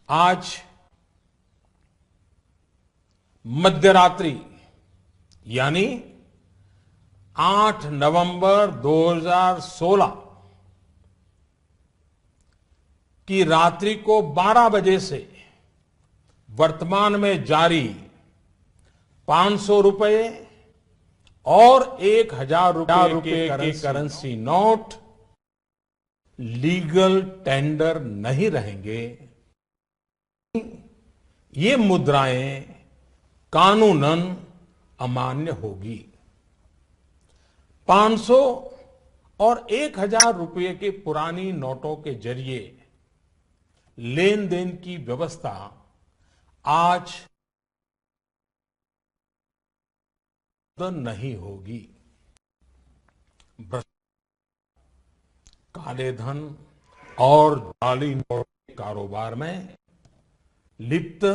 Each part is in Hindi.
आज मध्यरात्रि यानी 8 नवंबर 2016 की रात्रि को 12 बजे से वर्तमान में जारी 500 रुपए और 1000 रुपए के करेंसी नोट लीगल टेंडर नहीं रहेंगे। ये मुद्राएं कानूनन अमान्य होगी। 500 और 1000 रुपए के पुरानी नोटों के जरिए लेन देन की व्यवस्था आज नहीं होगी। काले धन और जाली नोट के कारोबार में लिप्त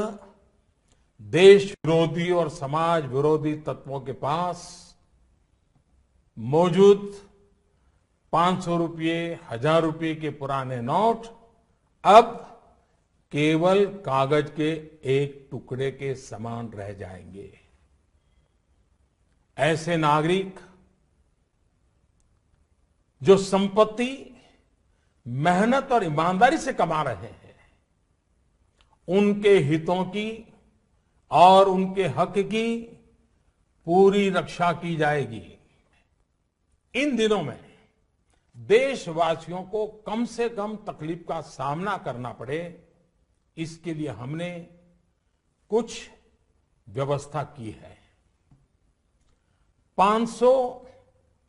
देश विरोधी और समाज विरोधी तत्वों के पास मौजूद 500 रुपये, 1000 रुपये के पुराने नोट अब केवल कागज के एक टुकड़े के समान रह जाएंगे। ऐसे नागरिक जो संपत्ति मेहनत और ईमानदारी से कमा रहे हैं, उनके हितों की और उनके हक की पूरी रक्षा की जाएगी। इन दिनों में देशवासियों को कम से कम तकलीफ का सामना करना पड़े, इसके लिए हमने कुछ व्यवस्था की है। 500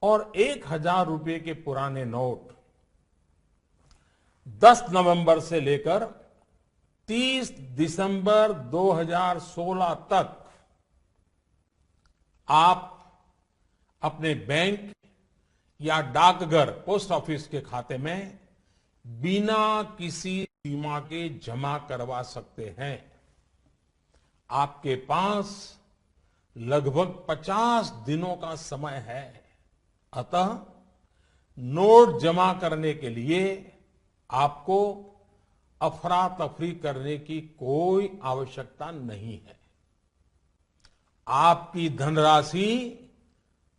और 1000 रुपए के पुराने नोट 10 नवंबर से लेकर 30 दिसंबर 2016 तक आप अपने बैंक या डाकघर पोस्ट ऑफिस के खाते में बिना किसी सीमा के जमा करवा सकते हैं। आपके पास लगभग 50 दिनों का समय है। अतः नोट जमा करने के लिए आपको अफरा तफरी करने की कोई आवश्यकता नहीं है। आपकी धनराशि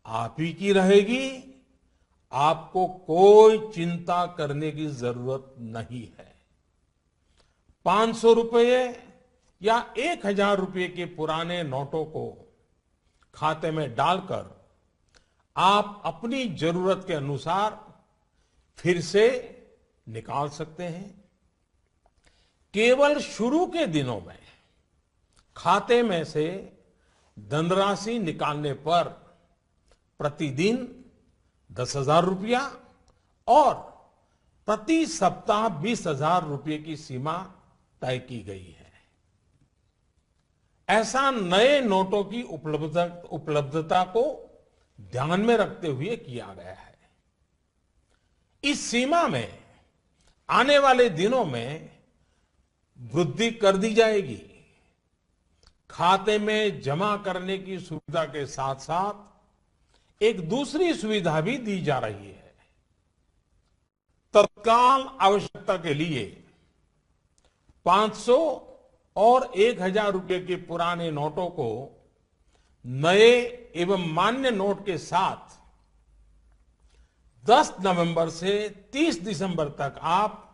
आप ही की रहेगी। आपको कोई चिंता करने की जरूरत नहीं है। 500 रुपये या 1000 रुपये के पुराने नोटों को खाते में डालकर आप अपनी जरूरत के अनुसार फिर से निकाल सकते हैं। केवल शुरू के दिनों में खाते में से धनराशि निकालने पर प्रतिदिन 10,000 रुपया और प्रति सप्ताह 20,000 रुपये की सीमा तय की गई है। ऐसा नए नोटों की उपलब्धता को ध्यान में रखते हुए किया गया है। इस सीमा में आने वाले दिनों में वृद्धि कर दी जाएगी। खाते में जमा करने की सुविधा के साथ साथ एक दूसरी सुविधा भी दी जा रही है। तत्काल आवश्यकता के लिए 500 और 1000 रुपये के पुराने नोटों को नए एवं मान्य नोट के साथ 10 नवंबर से 30 दिसंबर तक आप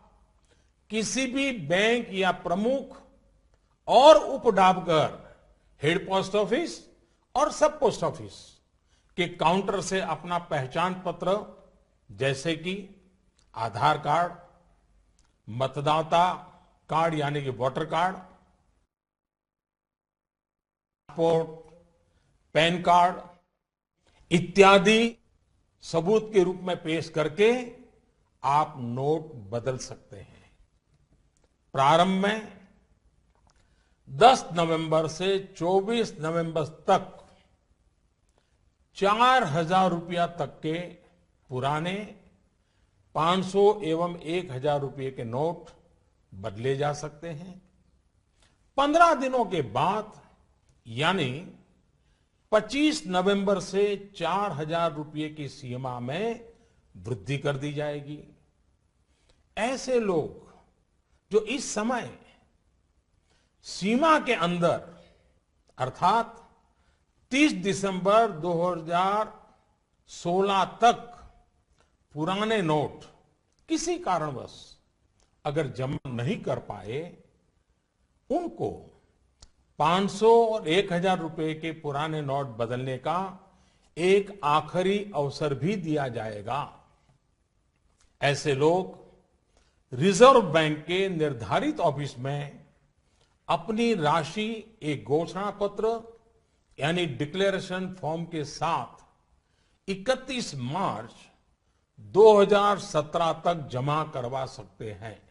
किसी भी बैंक या प्रमुख और उप डाकघर, हेड पोस्ट ऑफिस और सब पोस्ट ऑफिस के काउंटर से अपना पहचान पत्र जैसे कि आधार कार्ड, मतदाता कार्ड यानी कि voter card, passport, pan card इत्यादि सबूत के रूप में पेश करके आप नोट बदल सकते हैं। प्रारंभ में 10 नवंबर से 24 नवंबर तक 4,000 रुपया तक के पुराने 500 एवं 1000 रुपये के नोट बदले जा सकते हैं। 15 दिनों के बाद यानी 25 नवंबर से 4,000 रुपये की सीमा में वृद्धि कर दी जाएगी। ऐसे लोग जो इस समय सीमा के अंदर अर्थात 30 दिसंबर 2016 तक पुराने नोट किसी कारणवश अगर जमा नहीं कर पाए, उनको 500 और 1000 रुपए के पुराने नोट बदलने का एक आखिरी अवसर भी दिया जाएगा। ऐसे लोग रिजर्व बैंक के निर्धारित ऑफिस में अपनी राशि एक घोषणा पत्र यानी डिक्लेरेशन फॉर्म के साथ 31 मार्च 2017 तक जमा करवा सकते हैं।